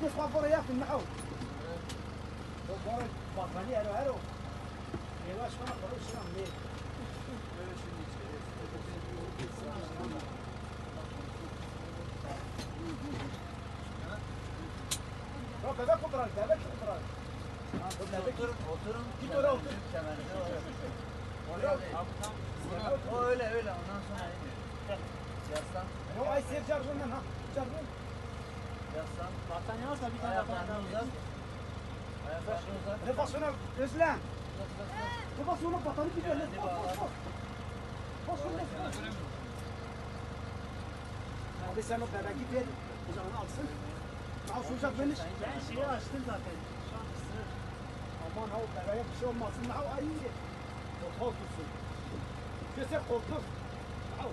تسمع برا ياكل معه برا بطاني هرو يواش ما قروش شنو ليه روح بابا قدرة بابا قدرة Oturun. Git oraya otur. Kemerine O öyle ondan sonra iniyor. Yaslan. o ay sev jargondan ha. Jargon. Yaslan. Battaniye varsa bir tane Ayaklarını uzat. Ayaklarını uzat. Ne basına Özlem. Uzat. Ne basına batanı gidiyor. Ne basına. Hadi sen o bebeği git ver. Kucağına alsın. Al şu uçak beni. Ben şeyi açtım zaten. Şu an ısırır. Aman ha o bebeğe bir şey olmasın. Ha ayı. O korkusun. Keser korkur. Al.